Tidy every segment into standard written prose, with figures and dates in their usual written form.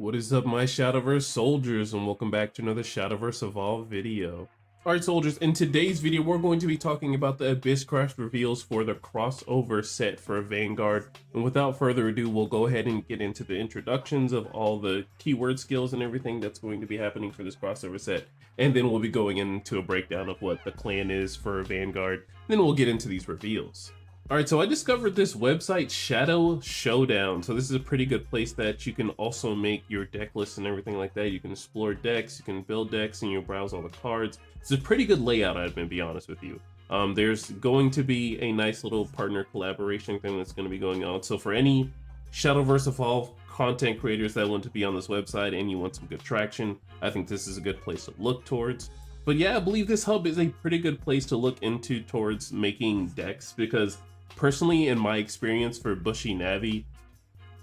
What is up, my Shadowverse soldiers, and welcome back to another Shadowverse Evolve video. Alright soldiers, in today's video we're going to be talking about the Abysscraft reveals for the crossover set for Vanguard, and without further ado we'll go ahead and get into the introductions of all the keyword skills and everything that's going to be happening for this crossover set, and then we'll be going into a breakdown of what the clan is for Vanguard, then we'll get into these reveals. Alright, so I discovered this website, Showdown. So this is a pretty good place that you can also make your deck lists and everything like that. You can explore decks, you can build decks, and you browse all the cards. It's a pretty good layout, I'm gonna be honest with you. There's going to be a nice little partner collaboration thing that's going to be going on. So for any Shadowverse Evolve content creators that want to be on this website and you want some good traction, I think this is a good place to look towards. But yeah, I believe this hub is a pretty good place to look into towards making decks, because personally, in my experience for Bushy Navi,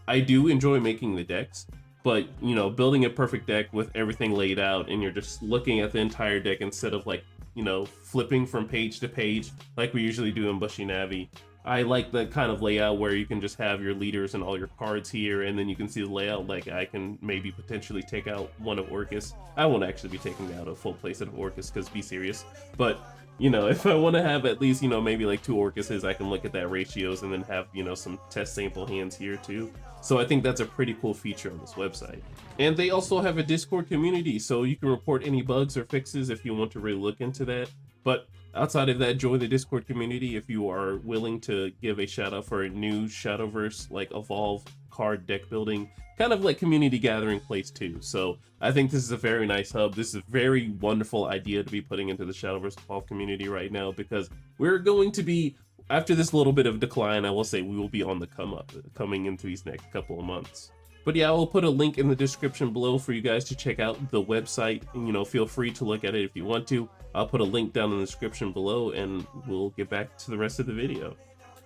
I do enjoy making the decks, but you know, building a perfect deck with everything laid out and you're just looking at the entire deck instead of, like, you know, flipping from page to page like we usually do in Bushy Navi. I like that kind of layout where you can just have your leaders and all your cards here, and then you can see the layout. Like, I can maybe potentially take out one of Orcus. I won't actually be taking out a full playset of Orcus, because be serious. But, you know, if I want to have at least, you know, maybe like 2 Orcuses, I can look at that ratios and then have, you know, some test sample hands here too. So I think that's a pretty cool feature on this website. And they also have a Discord community, so you can report any bugs or fixes if you want to really look into that. But outside of that, join the Discord community if you are willing to give a shout out for a new Shadowverse, like, Evolve card deck building, kind of like community gathering place too. So I think this is a very nice hub. This is a very wonderful idea to be putting into the Shadowverse Evolve community right now, because we're going to be, after this little bit of decline, I will say we will be on the come up coming into these next couple of months. But yeah, I'll put a link in the description below for you guys to check out the website, and, you know, feel free to look at it if you want to. I'll put a link down in the description below, and we'll get back to the rest of the video.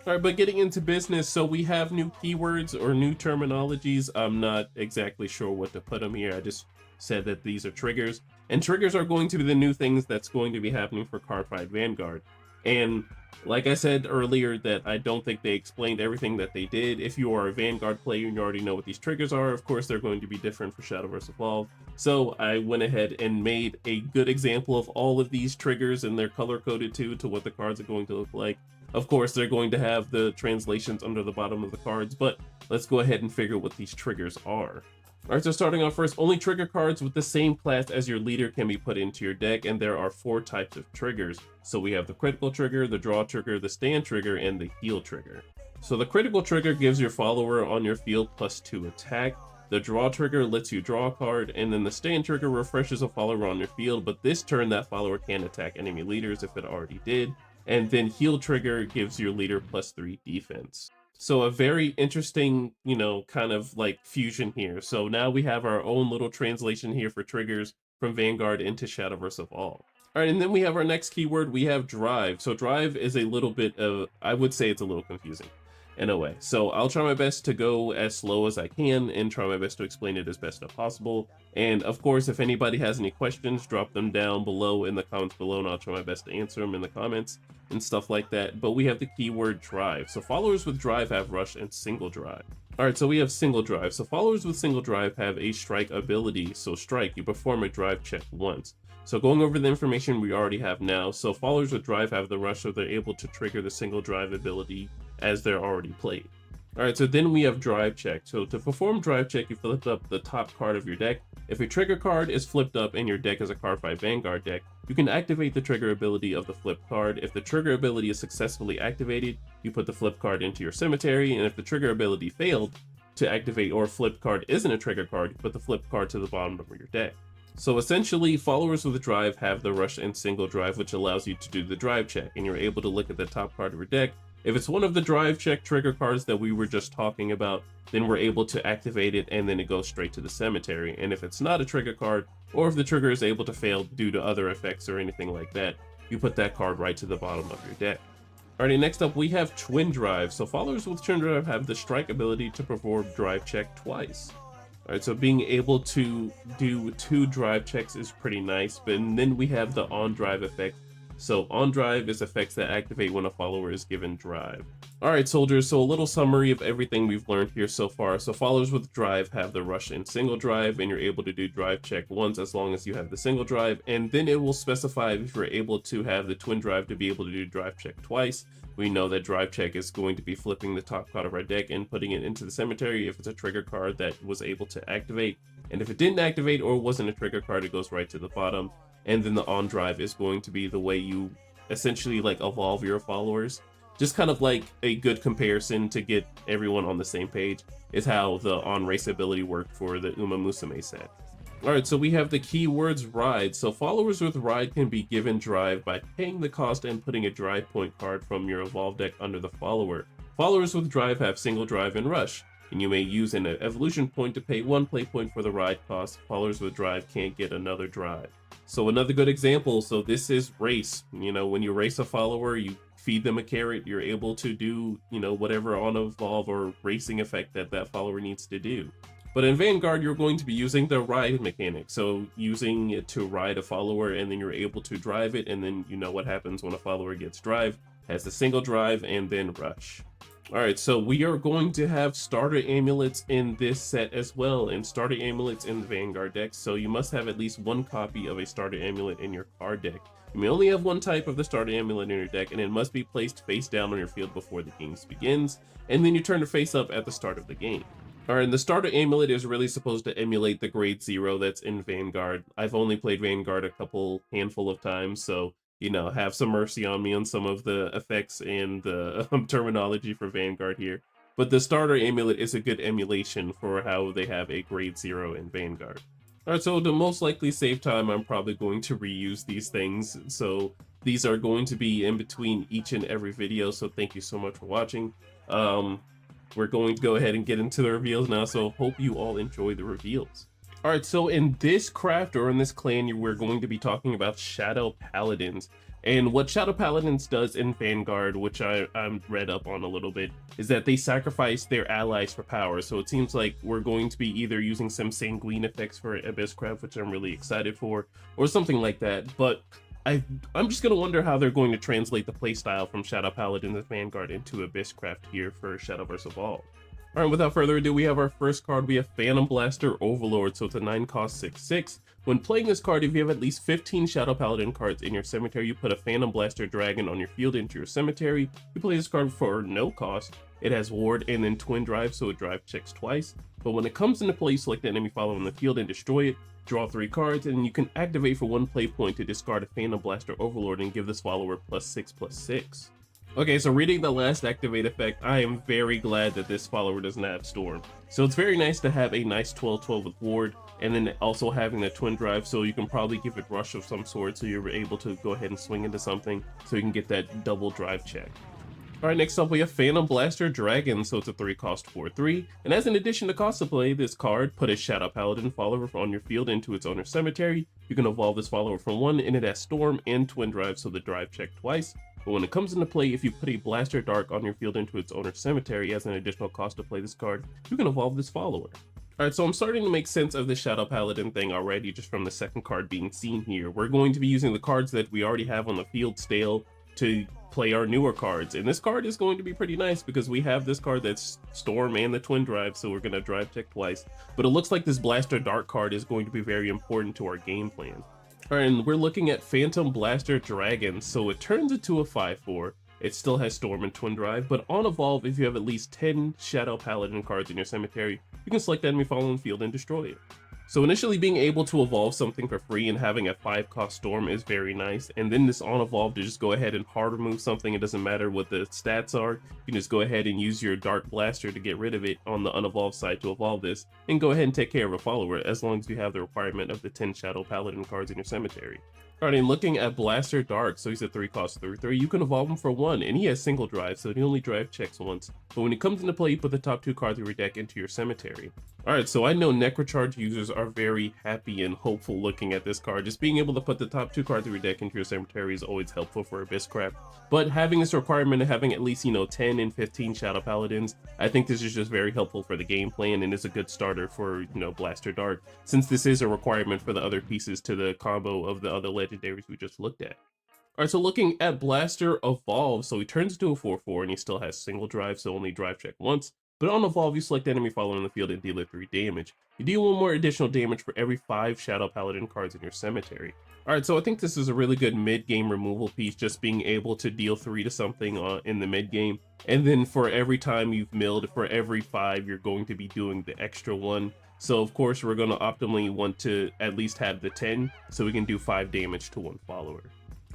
Alright, but getting into business, so we have new keywords or new terminologies. I'm not exactly sure what to put them here. I just said that these are triggers, and triggers are going to be the new things that's going to be happening for Cardfight Vanguard. And like I said earlier, that I don't think they explained everything that they did. If you are a Vanguard player and you already know what these triggers are, of course they're going to be different for Shadowverse Evolve. So I went ahead and made a good example of all of these triggers, and they're color coded too to what the cards are going to look like. Of course, they're going to have the translations under the bottom of the cards, but let's go ahead and figure what these triggers are. Alright, so starting off first, only trigger cards with the same class as your leader can be put into your deck, and there are 4 types of triggers. So we have the critical trigger, the draw trigger, the stand trigger, and the heal trigger. So the critical trigger gives your follower on your field +2 attack. The draw trigger lets you draw a card, and then the stand trigger refreshes a follower on your field, but this turn that follower can attack enemy leaders if it already did. And then heal trigger gives your leader +3 defense. So a very interesting, you know, kind of like fusion here. So now we have our own little translation here for triggers from Vanguard into Shadowverse Evolve. All right, and then we have our next keyword. We have drive. So drive is a little bit of, I would say it's a little confusing in a way. So I'll try my best to go as slow as I can and try my best to explain it as best as possible. And of course, if anybody has any questions, drop them down below in the comments below, and I'll try my best to answer them in the comments and stuff like that. But we have the keyword drive. So followers with drive have rush and single drive. All right, so we have single drive. So followers with single drive have a strike ability. So strike, you perform a drive check once. So going over the information we already have now, so followers with drive have the rush, so they're able to trigger the single drive ability as they're already played. Alright, so then we have drive check. So to perform drive check, you flip up the top card of your deck. If a trigger card is flipped up and your deck is a Cardfight Vanguard deck, you can activate the trigger ability of the flip card. If the trigger ability is successfully activated, you put the flip card into your cemetery, and if the trigger ability failed to activate or flip card isn't a trigger card, you put the flip card to the bottom of your deck. So essentially, followers with drive have the rush and single drive, which allows you to do the drive check, and you're able to look at the top card of your deck. If it's one of the drive check trigger cards that we were just talking about, then we're able to activate it, and then it goes straight to the cemetery. And if it's not a trigger card, or if the trigger is able to fail due to other effects or anything like that, you put that card right to the bottom of your deck. Alrighty, next up we have twin drive. So followers with twin drive have the strike ability to perform drive check twice. Alright, so being able to do 2 drive checks is pretty nice, but then we have the on drive effect, So on drive is effects that activate when a follower is given drive. Alright soldiers, so a little summary of everything we've learned here so far. So followers with drive have the rush and single drive, and you're able to do drive check once as long as you have the single drive, and then it will specify if you're able to have the twin drive to be able to do drive check twice. We know that drive check is going to be flipping the top card of our deck and putting it into the cemetery if it's a trigger card that was able to activate, and if it didn't activate or wasn't a trigger card, it goes right to the bottom. And then the on drive is going to be the way you essentially like evolve your followers. Just kind of like a good comparison to get everyone on the same page is how the on race ability worked for the Uma Musume set. Alright, so we have the keywords ride. So followers with ride can be given drive by paying the cost and putting a drive point card from your evolve deck under the follower. Followers with drive have single drive and rush, and you may use an evolution point to pay one play point for the ride cost. Followers with drive can't get another drive. So another good example, so this is race. You know, when you race a follower, you feed them a carrot, you're able to do, you know, whatever on evolve or racing effect that that follower needs to do. But in Vanguard, you're going to be using the ride mechanic. So using it to ride a follower, and then you're able to drive it, and then you know what happens when a follower gets drive, has the single drive and then rush. Alright, so we are going to have starter amulets in this set as well, and starter amulets in the Vanguard deck, so you must have at least one copy of a starter amulet in your card deck. You may only have one type of the starter amulet in your deck, and it must be placed face down on your field before the game begins, and then you turn it face up at the start of the game. Alright, and the starter amulet is really supposed to emulate the grade 0 that's in Vanguard. I've only played Vanguard a handful of times, so you know, have some mercy on me on some of the effects and the terminology for Vanguard here. But the starter amulet is a good emulation for how they have a grade 0 in Vanguard. Alright, so to most likely save time, I'm probably going to reuse these things. So these are going to be in between each and every video, so thank you so much for watching. We're going to go ahead and get into the reveals now, so hope you all enjoy the reveals. Alright, so in this craft or in this clan, we're going to be talking about Shadow Paladins. And what Shadow Paladins does in Vanguard, which I'm read up on a little bit, is that they sacrifice their allies for power. So it seems like we're going to be either using some Sanguine effects for Abysscraft, which I'm really excited for, or something like that. But I'm just going to wonder how they're going to translate the playstyle from Shadow Paladins and Vanguard into Abysscraft here for Shadowverse Evolve. Alright, without further ado, we have our first card. We have Phantom Blaster Overlord, so it's a 9-cost 6/6. When playing this card, if you have at least 15 Shadow Paladin cards in your cemetery, you put a Phantom Blaster Dragon on your field into your cemetery. You play this card for no cost. It has Ward and then Twin Drive, so it drive checks twice. But when it comes into play, you select the enemy follower on the field and destroy it. Draw 3 cards, and you can activate for 1 play point to discard a Phantom Blaster Overlord and give this follower +6/+6. Okay, so reading the last activate effect, I am very glad that this follower doesn't have Storm. So it's very nice to have a nice 12/12 with Ward, and then also having the Twin Drive, so you can probably give it Rush of some sort, so you're able to go ahead and swing into something, so you can get that double drive check. Alright, next up we have Phantom Blaster Dragon, so it's a 3-cost 4/3, and as an addition to cost to play this card, put a Shadow Paladin follower on your field into its owner's cemetery. You can evolve this follower from 1, and it has Storm and Twin Drive, so the drive check twice. But when it comes into play, if you put a Blaster Dark on your field into its owner's cemetery as an additional cost to play this card, you can evolve this follower. Alright, so I'm starting to make sense of the Shadow Paladin thing already just from the second card being seen here. We're going to be using the cards that we already have on the field stale to play our newer cards. And this card is going to be pretty nice because we have this card that's Storm and the Twin Drive, so we're going to drive check twice. But it looks like this Blaster Dark card is going to be very important to our game plan. Alright, and we're looking at Phantom Blaster Dragon, so it turns into a 5/4. It still has Storm and Twin Drive, but on evolve, if you have at least 10 Shadow Paladin cards in your cemetery, you can select enemy follower on field and destroy it. So initially being able to evolve something for free and having a 5-cost Storm is very nice, and then this on evolve to just go ahead and hard remove something. It doesn't matter what the stats are, you can just go ahead and use your Dark Blaster to get rid of it on the unevolved side to evolve this, and go ahead and take care of a follower as long as you have the requirement of the 10 Shadow Paladin cards in your cemetery. Alright, and looking at Blaster Dark, so he's a 3-cost 3/3, you can evolve him for 1, and he has single drive, so he only drive checks once. But when he comes into play, you put the top 2 cards of your deck into your cemetery. Alright, so I know Necrocharge users are very happy and hopeful looking at this card. Just being able to put the top 2 cards of your deck into your cemetery is always helpful for Abysscraft. But having this requirement of having at least, 10 and 15 Shadow Paladins, I think this is just very helpful for the game plan and is a good starter for, Blaster Dark, since this is a requirement for the other pieces to the combo of the other legendaries we just looked at. Alright, so looking at Blaster Evolve, so he turns into a 4/4 and he still has single drive, so only drive check once. But on Evolve, you select enemy following the field and deal it 3 damage. You deal 1 more additional damage for every 5 Shadow Paladin cards in your cemetery. Alright, so I think this is a really good mid-game removal piece, just being able to deal 3 to something in the mid-game. And then for every time you've milled, for every 5, you're going to be doing the extra 1. So of course, we're going to optimally want to at least have the 10, so we can do 5 damage to 1 follower.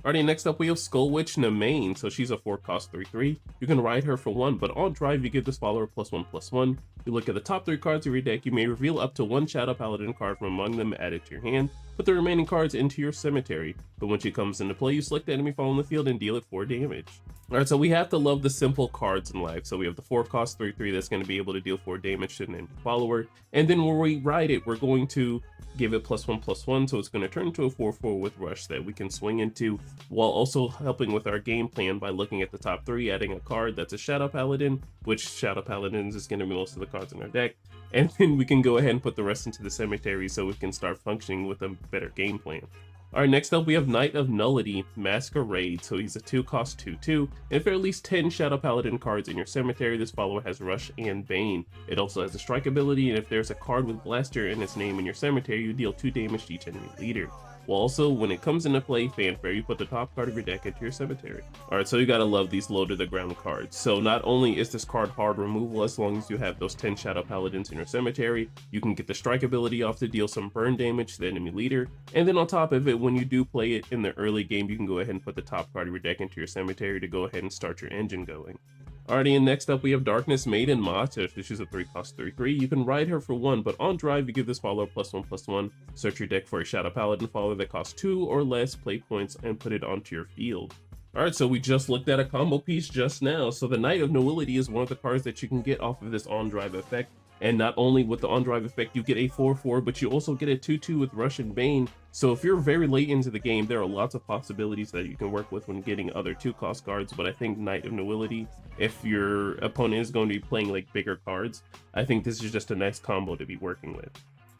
Alrighty, next up we have Skull Witch Namain, so she's a 4-cost 3/3. You can ride her for 1, but on drive you give this follower +1/+1. You look at the top 3 cards of your deck, you may reveal up to 1 Shadow Paladin card from among them added to your hand. Put the remaining cards into your cemetery, but when she comes into play, you select the enemy following the field and deal it 4 damage. Alright, so we have to love the simple cards in life. So we have the 4-cost 3/3 that's going to be able to deal 4 damage to an enemy follower, and then when we ride it, we're going to give it +1/+1, so it's going to turn into a 4/4 with rush that we can swing into, while also helping with our game plan by looking at the top 3, adding a card that's a Shadow Paladin, which Shadow Paladins is going to be most of the cards in our deck, and then we can go ahead and put the rest into the cemetery so we can start functioning with a better game plan. Alright, next up we have Knight of Nullity, Masquerade, so he's a 2-cost 2/2, and if there are at least 10 Shadow Paladin cards in your cemetery, this follower has Rush and Bane. It also has a strike ability, and if there's a card with Blaster in its name in your cemetery, you deal 2 damage to each enemy leader. Well, also, when it comes into play, Fanfare, you put the top card of your deck into your cemetery. Alright, so you gotta love these low to the ground cards. So not only is this card hard removal as long as you have those 10 Shadow Paladins in your cemetery, you can get the strike ability off to deal some burn damage to the enemy leader, and then on top of it, when you do play it in the early game, you can go ahead and put the top card of your deck into your cemetery to go ahead and start your engine going. Alrighty, and next up we have Darkness Maiden M. So she's a 3-cost 3/3. You can ride her for 1, but on drive you give this follower +1/+1. Search your deck for a Shadow Paladin follower that costs 2 or less play points and put it onto your field. Alright, so we just looked at a combo piece just now. So the Knight of Nullity is one of the cards that you can get off of this on-drive effect. And not only with the on-drive effect, you get a 4/4, but you also get a 2/2 with Rush and Bane. So if you're very late into the game, there are lots of possibilities that you can work with when getting other 2-cost cards. But I think Knight of Nullity, if your opponent is going to be playing like bigger cards, I think this is just a nice combo to be working with.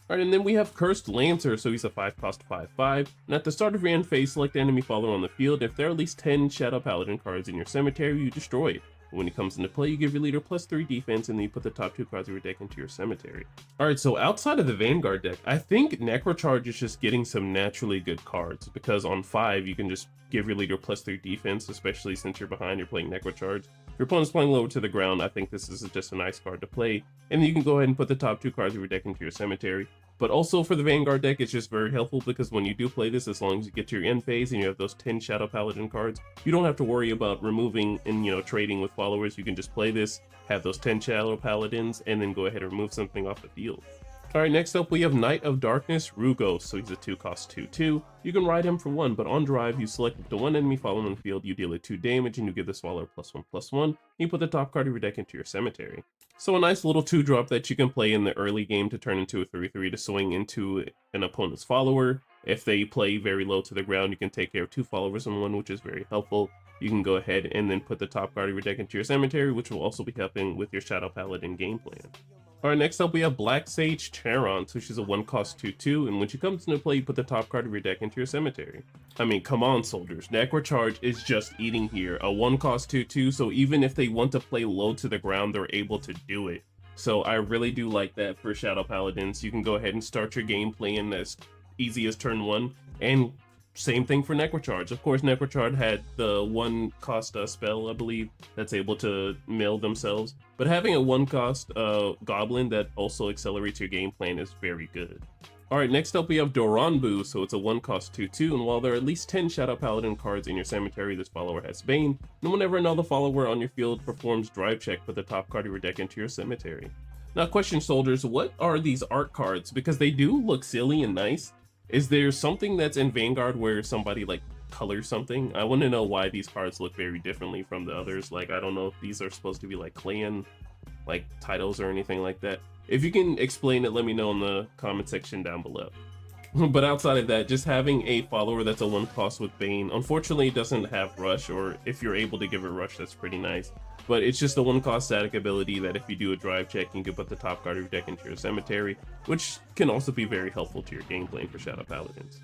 Alright, and then we have Cursed Lancer, so he's a 5-cost 5/5. And at the start of your end phase, select the enemy follower on the field. If there are at least 10 Shadow Paladin cards in your cemetery, you destroy it. When it comes into play, you give your leader +3 defense, and then you put the top 2 cards of your deck into your cemetery. Alright, so outside of the Vanguard deck, I think Necrocharge is just getting some naturally good cards, because on 5, you can just give your leader +3 defense, especially since you're behind, you're playing Necrocharge. If your opponent's playing lower to the ground, I think this is just a nice card to play, and then you can go ahead and put the top 2 cards of your deck into your cemetery. But also for the Vanguard deck, it's just very helpful because when you do play this, as long as you get to your end phase and you have those 10 Shadow Paladin cards, you don't have to worry about removing and, trading with followers. You can just play this, have those 10 Shadow Paladins, and then go ahead and remove something off the field. Alright, next up we have Knight of Darkness, Rugos, so he's a 2-cost 2/2. You can ride him for 1, but on drive, you select the 1 enemy following on the field, you deal it 2 damage, and you give this follower +1/+1. You put the top card of your deck into your cemetery. So a nice little 2-drop that you can play in the early game to turn into a 3/3 to swing into an opponent's follower. If they play very low to the ground, you can take care of 2 followers in 1, which is very helpful. You can go ahead and then put the top card of your deck into your cemetery, which will also be helping with your Shadow Paladin game plan. Alright, next up we have Black Sage Cheron, so she's a 1-cost 2/2, and when she comes into play, you put the top card of your deck into your cemetery. I mean, come on, soldiers. Necrocharge is just eating here. A 1-cost 2/2, so even if they want to play low to the ground, they're able to do it. So I really do like that for Shadow Paladins. You can go ahead and start your game plan as easy as turn 1, and same thing for Necrocharge. Of course, Necrocharge had the 1-cost spell, I believe, that's able to mill themselves. But having a 1-cost Goblin that also accelerates your game plan is very good. Alright, next up we have Durandoo, so it's a 1-cost 2/2, and while there are at least 10 Shadow Paladin cards in your cemetery, this follower has Bane, and whenever another follower on your field performs drive check, put the top card of your deck into your cemetery. Now question, soldiers, what are these art cards? Because they do look silly and nice. Is there something that's in Vanguard where somebody like colors something? I want to know why these cards look very differently from the others. Like, I don't know if these are supposed to be like clan like titles or anything like that. If you can explain it, let me know in the comment section down below. But outside of that, just having a follower that's a 1-cost with Bane, unfortunately it doesn't have Rush, or if you're able to give it Rush, that's pretty nice. But it's just a 1-cost static ability that if you do a drive check, you can put the top card of your deck into your cemetery, which can also be very helpful to your game plan for Shadow Paladins.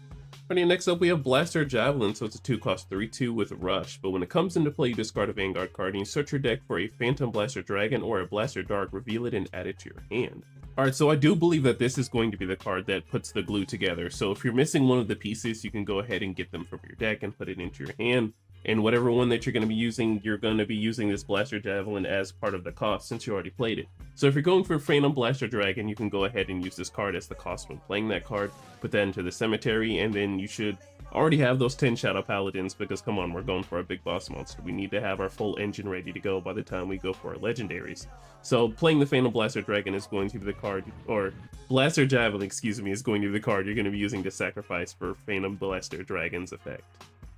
Alrighty, next up we have Blaster Javelin, so it's a 2-cost 3/2 with Rush, but when it comes into play you discard a Vanguard card and you search your deck for a Phantom Blaster Dragon or a Blaster Dark, reveal it and add it to your hand. Alright, so I do believe that this is going to be the card that puts the glue together, so if you're missing one of the pieces you can go ahead and get them from your deck and put it into your hand. And whatever one that you're going to be using, you're going to be using this Blaster Javelin as part of the cost since you already played it. So if you're going for Phantom Blaster Dragon, you can go ahead and use this card as the cost when playing that card, put that into the cemetery, and then you should already have those 10 Shadow Paladins because come on, we're going for a big boss monster. We need to have our full engine ready to go by the time we go for our legendaries. So playing the Phantom Blaster Dragon is going to be the card, or Blaster Javelin, excuse me, is going to be the card you're going to be using to sacrifice for Phantom Blaster Dragon's effect.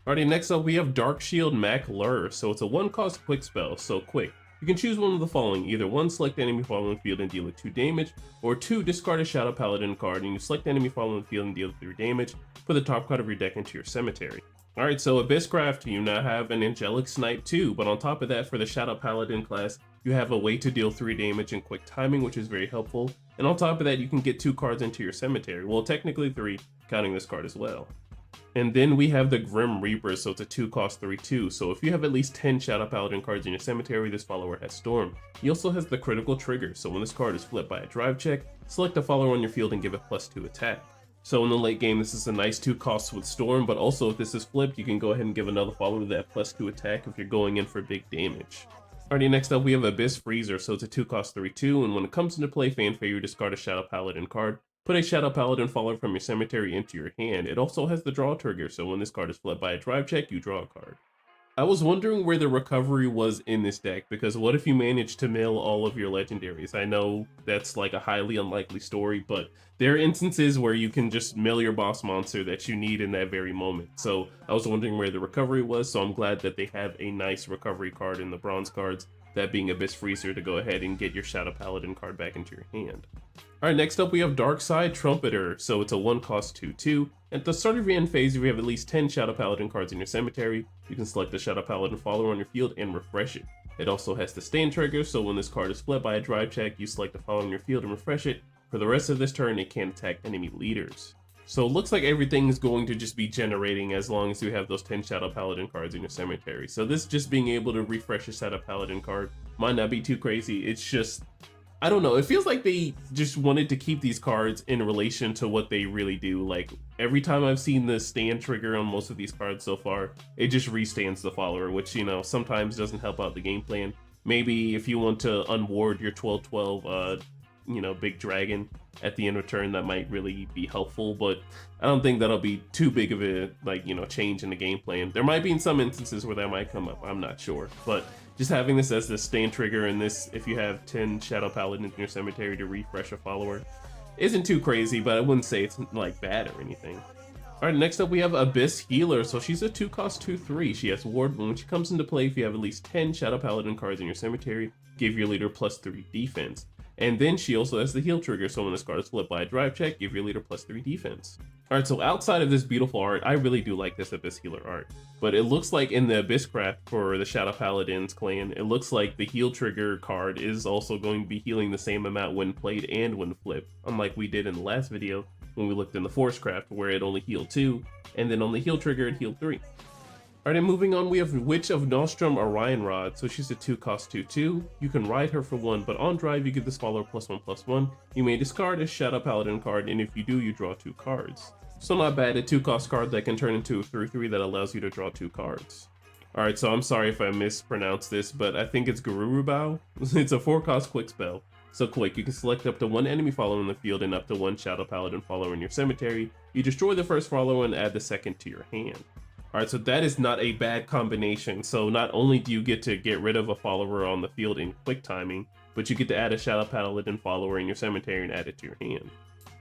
Alrighty, next up we have Dark Shield Maw, so it's a 1-cost quick spell, so quick. You can choose one of the following, either 1, select enemy following the field and deal it 2 damage, or 2, discard a Shadow Paladin card and you select enemy following the field and deal 3 damage, put the top card of your deck into your cemetery. Alright, so Abysscraft, you now have an Angelic Snipe too, but on top of that for the Shadow Paladin class, you have a way to deal 3 damage in quick timing, which is very helpful, and on top of that you can get 2 cards into your cemetery, well technically 3, counting this card as well. And then we have the Grim Reaper, so it's a 2-cost 3/2, so if you have at least 10 Shadow Paladin cards in your cemetery, this follower has Storm. He also has the critical trigger, so when this card is flipped by a drive check, select a follower on your field and give it +2 attack. So in the late game, this is a nice 2 costs with Storm, but also if this is flipped, you can go ahead and give another follower that +2 attack if you're going in for big damage. Alrighty, next up we have Abyss Freezer, so it's a 2-cost 3/2, and when it comes into play, fanfare, you discard a Shadow Paladin card. Put a Shadow Paladin follower from your cemetery into your hand. It also has the draw trigger, so when this card is flipped by a drive check, you draw a card. I was wondering where the recovery was in this deck, because what if you manage to mill all of your legendaries? I know that's like a highly unlikely story, but there are instances where you can just mill your boss monster that you need in that very moment. So I was wondering where the recovery was, so I'm glad that they have a nice recovery card in the bronze cards, that being Abyss Freezer, to go ahead and get your Shadow Paladin card back into your hand. Alright, next up we have Darkside Trumpeter, so it's a 1-cost 2/2. At the start of your end phase, if you have at least 10 Shadow Paladin cards in your cemetery, you can select the Shadow Paladin follower on your field and refresh it. It also has the stand trigger, so when this card is flipped by a drive check, you select the follower on your field and refresh it. For the rest of this turn, it can't attack enemy leaders. So it looks like everything is going to just be generating as long as you have those 10 Shadow Paladin cards in your cemetery. So this just being able to refresh a Shadow Paladin card might not be too crazy. It's just, I don't know, it feels like they just wanted to keep these cards in relation to what they really do. Like every time I've seen the stand trigger on most of these cards so far, it just restands the follower, which, you know, sometimes doesn't help out the game plan. Maybe if you want to unward your 12/12 you know, big dragon at the end of turn, that might really be helpful, but I don't think that'll be too big of a, like, you know, change in the game plan. There might be in some instances where that might come up, I'm not sure, but just having this as the stand trigger and this, if you have 10 Shadow Paladins in your cemetery to refresh a follower, isn't too crazy, but I wouldn't say it's like bad or anything. Alright, next up we have Abyss Healer, so she's a 2-cost 2/3. She has Ward, when she comes into play, if you have at least 10 Shadow Paladin cards in your cemetery, give your leader +3 defense. And then she also has the heal trigger, so when this card is flipped by a drive check, give your leader +3 defense. Alright, so outside of this beautiful art, I really do like this Abyss Healer art. But it looks like in the Abysscraft for the Shadow Paladins clan, it looks like the heal trigger card is also going to be healing the same amount when played and when flipped, unlike we did in the last video when we looked in the Forcecraft where it only healed 2, and then on the heal trigger it healed 3. Alright, and moving on, we have Witch of Nostrum Orion Rod, so she's a 2-cost 2/2. You can ride her for 1, but on drive you get this follower +1/+1. You may discard a Shadow Paladin card, and if you do, you draw 2 cards. So not bad, a 2-cost card that can turn into a 3/3 that allows you to draw 2 cards. Alright, so I'm sorry if I mispronounced this, but I think it's Garurubao. It's a 4-cost quick spell. So quick, you can select up to 1 enemy follower in the field and up to 1 Shadow Paladin follower in your cemetery. You destroy the first follower and add the second to your hand. Alright, so that is not a bad combination. So not only do you get to get rid of a follower on the field in quick timing, but you get to add a Shadow Paladin follower in your cemetery and add it to your hand.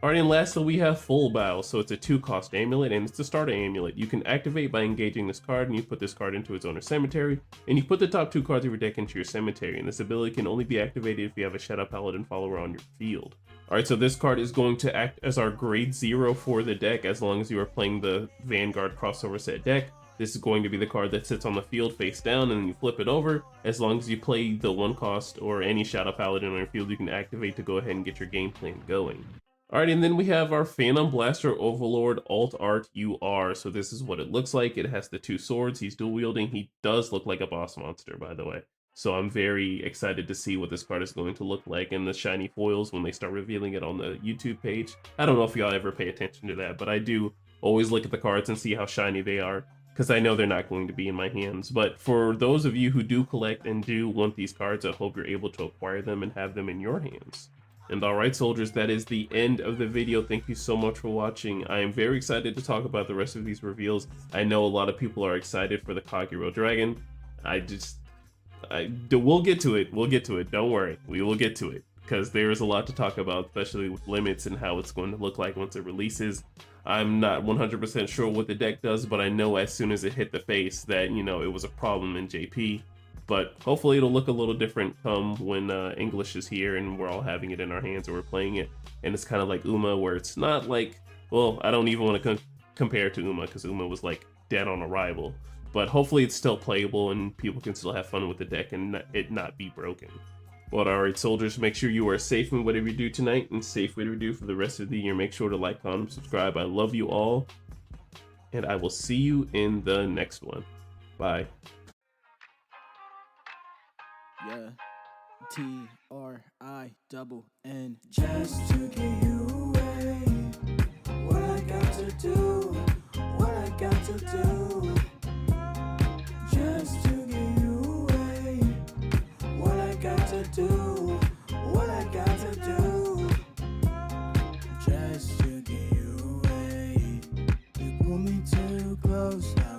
Alright, and lastly we have Full Bow, so it's a 2-cost amulet, and it's the starter amulet. You can activate by engaging this card, and you put this card into its owner's cemetery, and you put the top 2 cards of your deck into your cemetery, and this ability can only be activated if you have a Shadow Paladin follower on your field. Alright, so this card is going to act as our grade 0 for the deck as long as you are playing the Vanguard crossover set deck. This is going to be the card that sits on the field face down, and then you flip it over. As long as you play the 1-cost or any Shadow Paladin on your field, you can activate to go ahead and get your game plan going. Alright, and then we have our Phantom Blaster Overlord Alt Art UR. So this is what it looks like. It has the two swords. He's dual wielding. He does look like a boss monster, by the way. So I'm very excited to see what this card is going to look like in the shiny foils when they start revealing it on the YouTube page. I don't know if y'all ever pay attention to that, but I do always look at the cards and see how shiny they are, because I know they're not going to be in my hands. But for those of you who do collect and do want these cards, I hope you're able to acquire them and have them in your hands. And alright soldiers, that is the end of the video. Thank you so much for watching. I am very excited to talk about the rest of these reveals. I know a lot of people are excited for the Kagero Dragon. We'll get to it. We'll get to it. Don't worry. We will get to it. Because there is a lot to talk about, especially with limits and how it's going to look like once it releases. I'm not 100% sure what the deck does, but I know as soon as it hit the face that, you know, it was a problem in JP. But hopefully it'll look a little different come when English is here and we're all having it in our hands and we're playing it. And it's kind of like Uma, where it's not like, well, I don't even want to compare it to Uma, because Uma was like dead on arrival. But hopefully it's still playable and people can still have fun with the deck and it not be broken. But alright soldiers, make sure you are safe in whatever you do tonight and safe whatever you do for the rest of the year. Make sure to like, comment, subscribe. I love you all. And I will see you in the next one. Bye. Yeah, T-R-I-double-N. Just to get you away. What I got to do, what I got to do. Just to get you away. What I got to do, what I got to do. Just to get you away. You pull me too close now.